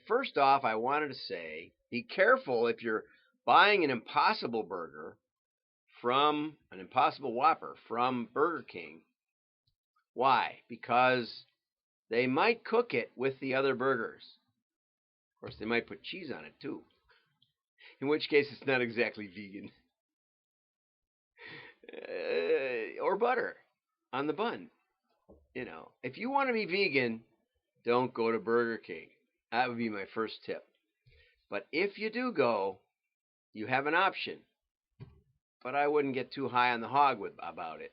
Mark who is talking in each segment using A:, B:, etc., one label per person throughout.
A: first off, I wanted to say be careful if you're buying an Impossible Burger from an Impossible Whopper from Burger King. Why? Because they might cook it with the other burgers. Of course, they might put cheese on it too, in which case it's not exactly vegan. Or butter on the bun. If you want to be vegan, don't go to Burger King. That would be my first tip. But if you do go, you have an option. But I wouldn't get too high on the hog about it.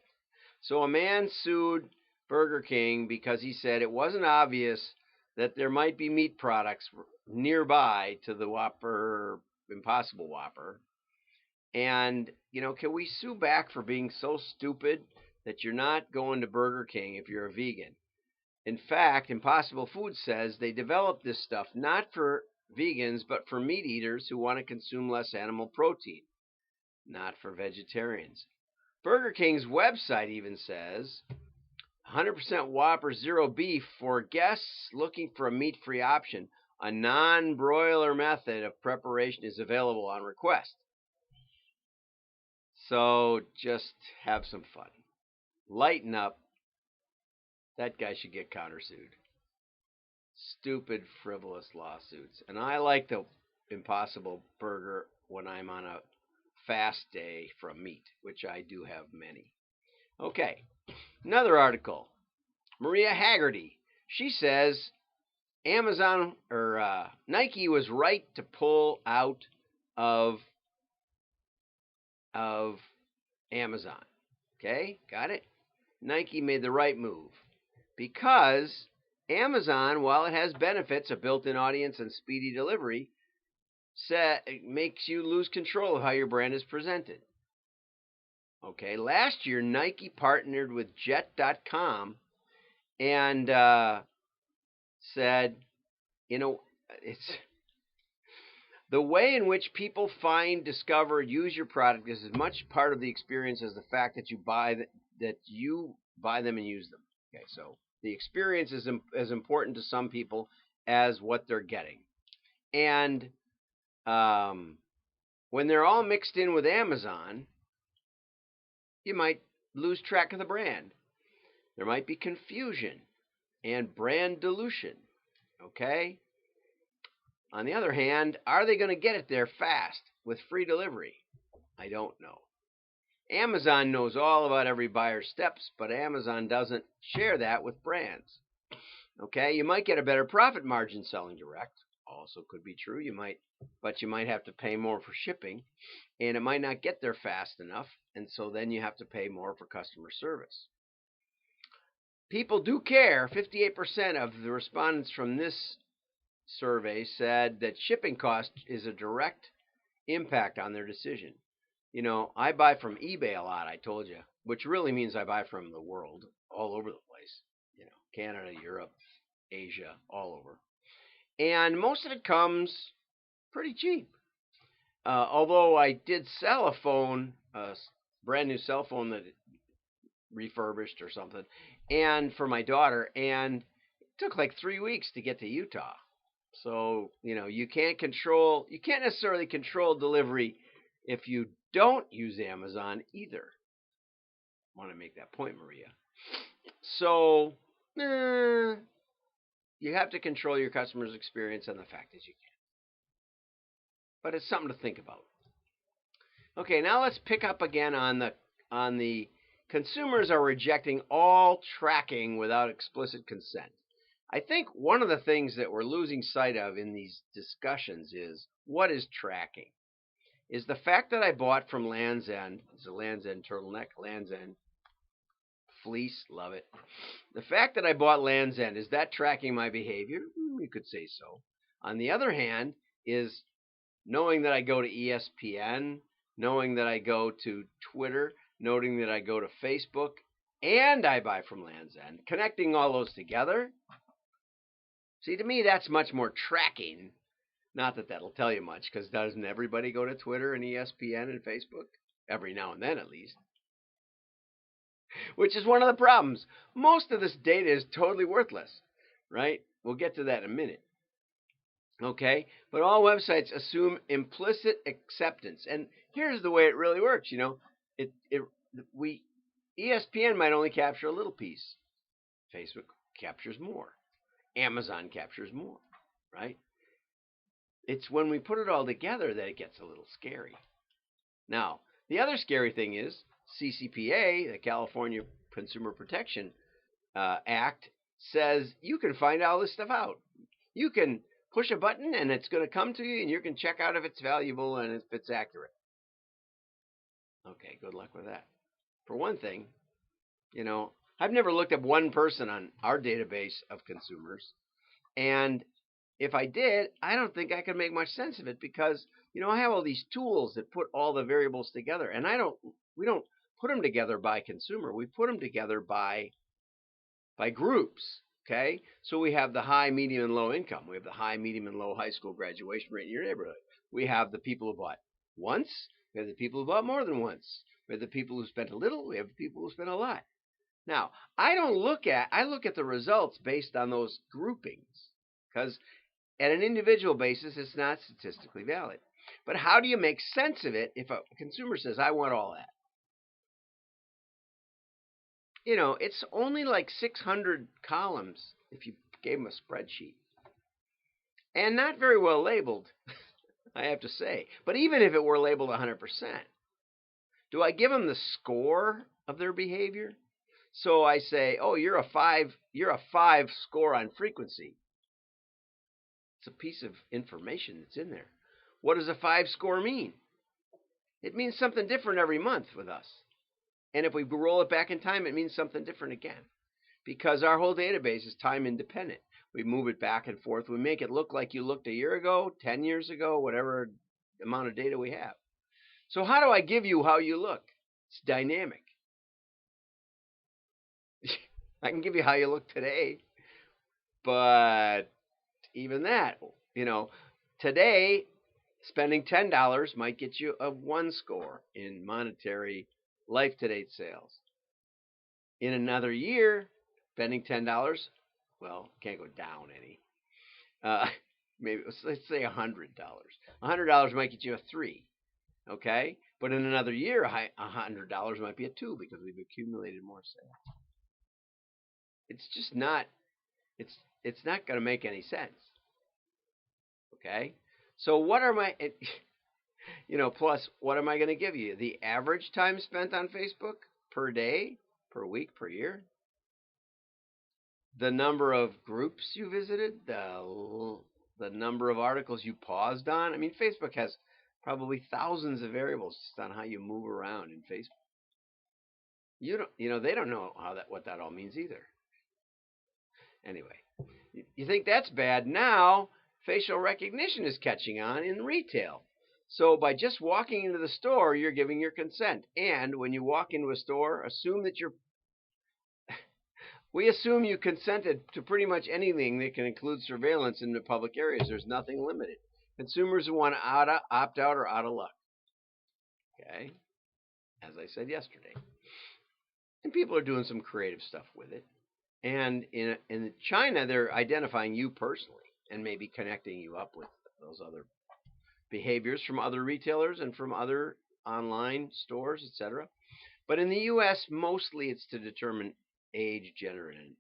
A: So a man sued Burger King because he said it wasn't obvious that there might be meat products nearby to the Whopper, Impossible Whopper. And, can we sue back for being so stupid that you're not going to Burger King if you're a vegan? In fact, Impossible Foods says they developed this stuff not for vegans, but for meat eaters who want to consume less animal protein, not for vegetarians. Burger King's website even says 100% Whopper Zero Beef for guests looking for a meat-free option. A non-broiler method of preparation is available on request. So just have some fun. Lighten up. That guy should get countersued. Stupid, frivolous lawsuits. And I like the Impossible Burger when I'm on a fast day from meat, which I do have many. Okay, another article. Maria Haggerty. She says Amazon or Nike was right to pull out of Amazon. Okay, got it? Nike made the right move because Amazon, while it has benefits, a built-in audience and speedy delivery, it makes you lose control of how your brand is presented. Okay, last year Nike partnered with Jet.com and said, it's the way in which people find, discover, use your product is as much part of the experience as the fact that you buy them and use them. Okay, so the experience is as important to some people as what they're getting. And when they're all mixed in with Amazon, you might lose track of the brand. There might be confusion and brand dilution. Okay? On the other hand, are they going to get it there fast with free delivery? I don't know. Amazon knows all about every buyer's steps, but Amazon doesn't share that with brands. Okay, you might get a better profit margin selling direct. Also could be true. But you might have to pay more for shipping, and it might not get there fast enough, and so then you have to pay more for customer service. People do care. 58% of the respondents from this survey said that shipping cost is a direct impact on their decision. I buy from eBay a lot, I told you, which really means I buy from the world, all over the place. Canada, Europe, Asia, all over. And most of it comes pretty cheap. Although I did sell a phone, a brand new cell phone that refurbished or something, and for my daughter, and it took like 3 weeks to get to Utah. So, you can't necessarily control delivery if you don't use Amazon either. I want to make that point, Maria. So, you have to control your customer's experience and the fact that you can. But it's something to think about. Okay, now let's pick up again on the consumers are rejecting all tracking without explicit consent. I think one of the things that we're losing sight of in these discussions is what is tracking? Is the fact that I bought from Land's End, it's a Land's End turtleneck, Land's End fleece, love it. The fact that I bought Land's End, is that tracking my behavior? You could say so. On the other hand, is knowing that I go to ESPN, knowing that I go to Twitter, noting that I go to Facebook, and I buy from Land's End, connecting all those together. See, to me, that's much more tracking. Not that that'll tell you much, because doesn't everybody go to Twitter and ESPN and Facebook? Every now and then, at least. Which is one of the problems. Most of this data is totally worthless, right? We'll get to that in a minute. Okay, but all websites assume implicit acceptance, and here's the way it really works. It we ESPN might only capture a little piece. Facebook captures more. Amazon captures more, right? It's when we put it all together that it gets a little scary. Now, the other scary thing is CCPA, the California Consumer Protection Act, says you can find all this stuff out. You can push a button and it's going to come to you and you can check out if it's valuable and if it's accurate. Okay, good luck with that. For one thing, I've never looked at one person on our database of consumers. And if I did, I don't think I could make much sense of it because, I have all these tools that put all the variables together. And we don't put them together by consumer. We put them together by groups. Okay, so we have the high, medium, and low income. We have the high, medium, and low high school graduation rate in your neighborhood. We have the people who bought once. We have the people who bought more than once. We have the people who spent a little. We have the people who spent a lot. Now, I look at the results based on those groupings because at an individual basis, it's not statistically valid. But how do you make sense of it if a consumer says, I want all that? It's only like 600 columns if you gave them a spreadsheet. And not very well labeled, I have to say. But even if it were labeled 100%, do I give them the score of their behavior? So I say, oh, you're a 5 score on frequency. It's a piece of information that's in there. What does a 5 score mean? It means something different every month with us. And if we roll it back in time, it means something different again. Because our whole database is time independent. We move it back and forth. We make it look like you looked a year ago, 10 years ago, whatever amount of data we have. So how do I give you how you look? It's dynamic. I can give you how you look today. But even that, today, spending $10 might get you a 1 score in monetary life-to-date sales. In another year, spending $10, well, can't go down any. Maybe let's say $100. $100 might get you a 3, okay? But in another year, $100 might be a 2 because we've accumulated more sales. It's just not. It's not going to make any sense. Okay, so what are my plus, what am I going to give you? The average time spent on Facebook per day, per week, per year? The number of groups you visited? The number of articles you paused on? I mean, Facebook has probably thousands of variables just on how you move around in Facebook. They don't know what that all means either. Anyway, you think that's bad? Now, facial recognition is catching on in retail. So by just walking into the store, you're giving your consent. And when you walk into a store, we assume you consented to pretty much anything that can include surveillance in the public areas. There's nothing limited. Consumers who want to opt out are out of luck. Okay, as I said yesterday. And people are doing some creative stuff with it. And in China, they're identifying you personally and maybe connecting you up with those other behaviors from other retailers and from other online stores, etc. But in the U.S., mostly it's to determine age, gender, and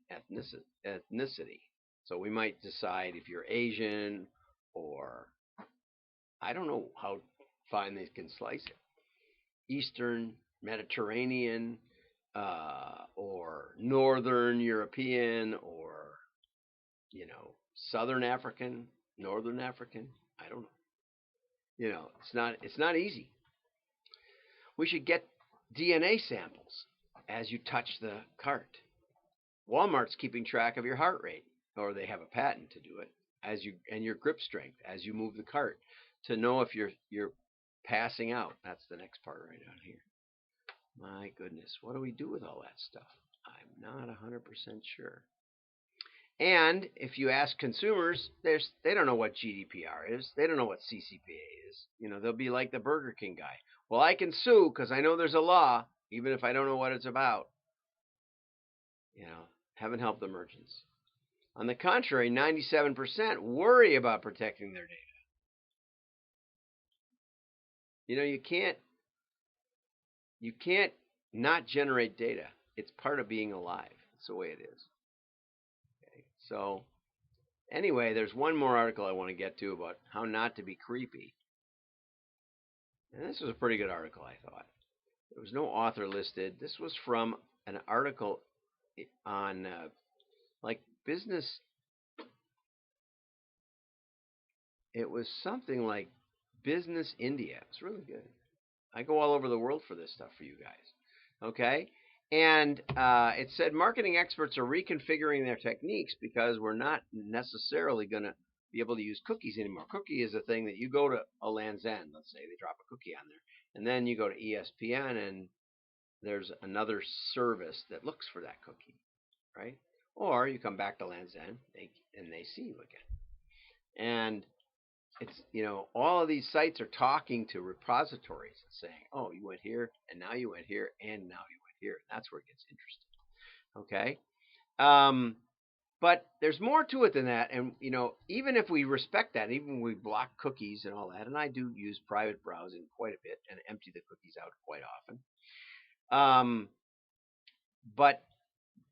A: ethnicity. So we might decide if you're Asian or I don't know how fine they can slice it. Eastern, Mediterranean, or Northern European, or Southern African, Northern African. I don't know. It's not easy. We should get DNA samples as you touch the cart. Walmart's keeping track of your heart rate, or they have a patent to do it, and your grip strength as you move the cart to know if you're passing out. That's the next part right down here. My goodness, what do we do with all that stuff? I'm not 100% sure. And if you ask consumers, they don't know what GDPR is. They don't know what CCPA is. They'll be like the Burger King guy. Well, I can sue because I know there's a law, even if I don't know what it's about. Haven't helped the merchants. On the contrary, 97% worry about protecting their data. You know, you can't not generate data. It's part of being alive. It's the way it is. Okay. So anyway, there's one more article I want to get to about how not to be creepy. And this was a pretty good article, I thought. There was no author listed. This was from an article on like business. It was something like Business India. It's really good. I go all over the world for this stuff for you guys. Okay? And it said marketing experts are reconfiguring their techniques because we're not necessarily going to be able to use cookies anymore. Cookie is a thing that you go to a Land's End, let's say they drop a cookie on there, and then you go to ESPN and there's another service that looks for that cookie, right? Or you come back to Land's End and they see you again. And it's, you know, all of these sites are talking to repositories and saying, oh, you went here, and now you went here, and now you went here. And that's where it gets interesting. Okay? But there's more to it than that. And, you know, even if we respect that, even when we block cookies and all that, and I do use private browsing quite a bit and empty the cookies out quite often. But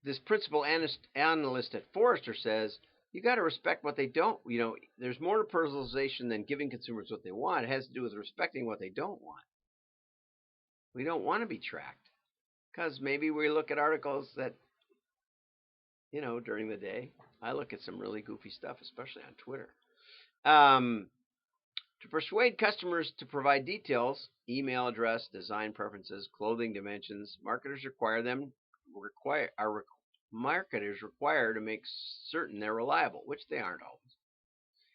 A: this principal analyst at Forrester says, you got to respect what they don't. You know, there's more to personalization than giving consumers what they want. It has to do with respecting what they don't want. We don't want to be tracked because maybe we look at articles that, you know, during the day. I look at some really goofy stuff, especially on Twitter. To persuade customers to provide details, email address, design preferences, clothing dimensions, marketers marketers require to make certain they're reliable, which they aren't always.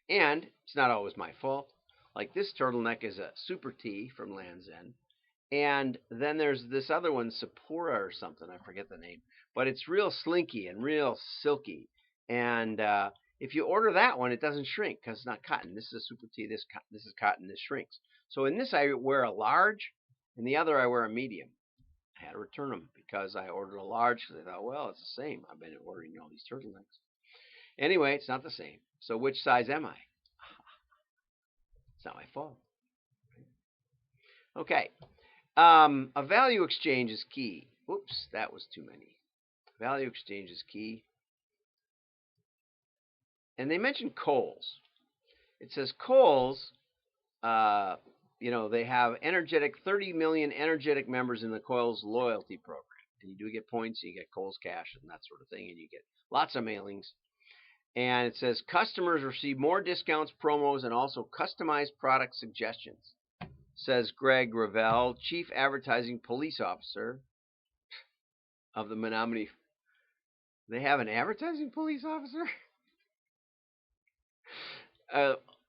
A: And it's not always my fault. Like this turtleneck is a Super T from Land's End. And then there's this other one, Sephora or something. I forget the name. But it's real slinky and real silky. And if you order that one, it doesn't shrink because it's not cotton. This is a Super T. This is cotton. This shrinks. So in this, I wear a large. In the other, I wear a medium. I had to return them because I ordered a large because I thought, well, it's the same. I've been ordering all these turtlenecks. Anyway, it's not the same. So which size am I? It's not my fault. Okay. A value exchange is key. Oops, that was too many. Value exchange is key. And they mentioned Kohl's. It says Kohl's, you know, they have 30 million energetic members in the Kohl's loyalty program. And you do get points, and you get Kohl's cash and that sort of thing, and you get lots of mailings. And it says customers receive more discounts, promos, and also customized product suggestions, says Greg Revelle, Chief Advertising Police Officer of the Menominee. They have an advertising police officer?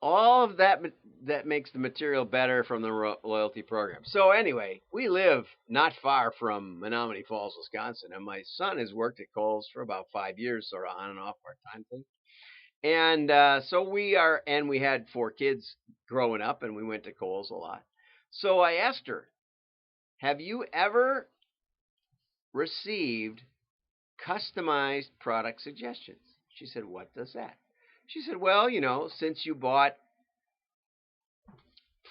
A: All of that makes the material better from the loyalty program. So anyway, we live not far from Menominee Falls, Wisconsin, and my son has worked at Kohl's for about 5 years, sort of on and off part-time thing. And so we had 4 kids growing up, and we went to Kohl's a lot. So I asked her, have you ever received customized product suggestions? She said, what does that? She said, well, you know, since you bought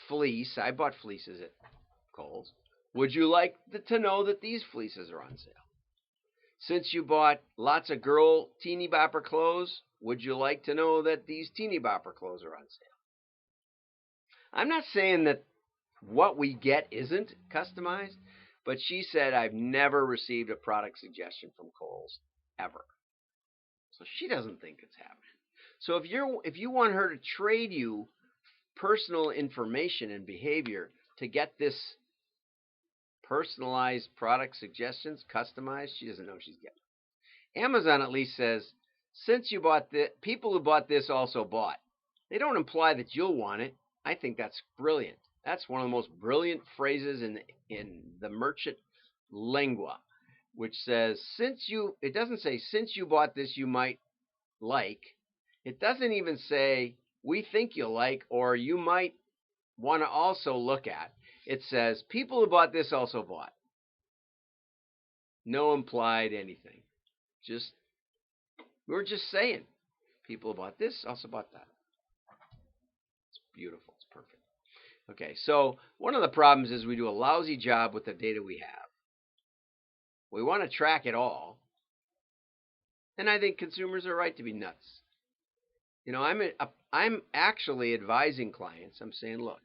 A: fleece, I bought fleeces at Kohl's. Would you like to know that these fleeces are on sale? Since you bought lots of girl teeny bopper clothes, would you like to know that these teeny bopper clothes are on sale? I'm not saying that what we get isn't customized, but she said, I've never received a product suggestion from Kohl's, ever. So she doesn't think it's happening. So if you want her to trade you personal information and behavior to get this personalized product suggestions, customized, she doesn't know she's getting. Amazon at least says, since you bought this, people who bought this also bought. They don't imply that you'll want it. I think that's brilliant. That's one of the most brilliant phrases in the merchant lingua, which says, it doesn't say, since you bought this, you might like. It doesn't even say, we think you'll like, or you might want to also look at. It says, people who bought this also bought. No implied anything. We're just saying. People bought this, also bought that. It's beautiful. It's perfect. Okay, so one of the problems is we do a lousy job with the data we have. We want to track it all. And I think consumers are right to be nuts. I'm actually advising clients. I'm saying, look,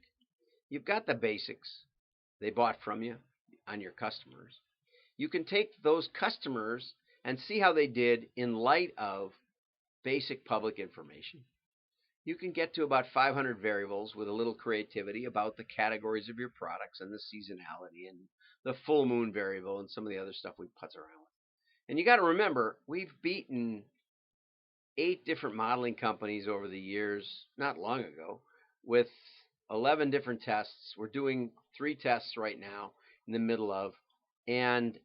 A: you've got the basics they bought from you on your customers. You can take those customers and see how they did in light of basic public information. You can get to about 500 variables with a little creativity about the categories of your products and the seasonality and the full moon variable and some of the other stuff we putz around with. And you got to remember, we've beaten 8 different modeling companies over the years, not long ago, with 11 different tests. We're doing 3 tests right now in the middle of. And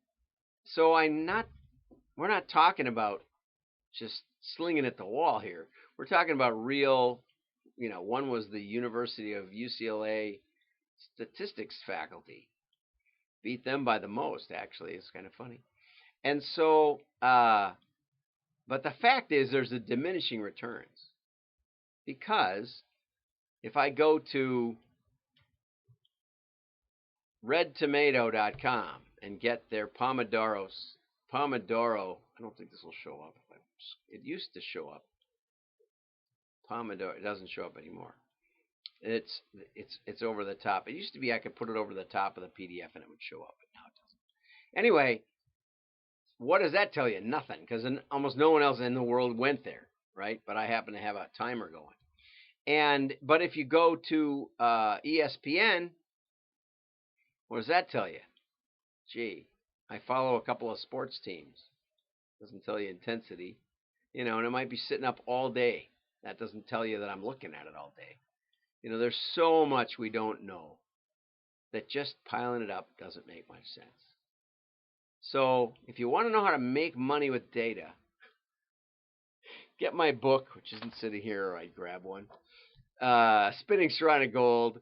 A: so we're not talking about just slinging at the wall here. We're talking about real, one was the University of UCLA statistics faculty. Beat them by the most, actually. It's kind of funny. And so, but the fact is there's a diminishing returns. Because if I go to redtomato.com and get their Pomodoro, I don't think this will show up. It used to show up. Pomodoro, it doesn't show up anymore. It's over the top. It used to be I could put it over the top of the PDF and it would show up, but now it doesn't. Anyway, what does that tell you? Nothing, because almost no one else in the world went there, right? But I happen to have a timer going. But if you go to ESPN, what does that tell you? Gee, I follow a couple of sports teams. Doesn't tell you intensity, and it might be sitting up all day. That doesn't tell you that I'm looking at it all day. There's so much we don't know that just piling it up doesn't make much sense. So if you want to know how to make money with data, get my book, which isn't sitting here, or I'd grab one, Spinning Shrine of Gold,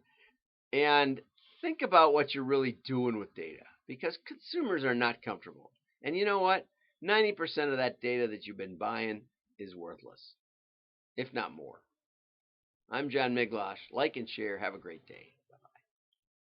A: and think about what you're really doing with data, because consumers are not comfortable. And you know what? 90% of that data that you've been buying is worthless, if not more. I'm John Miglosh. Like and share. Have a great day.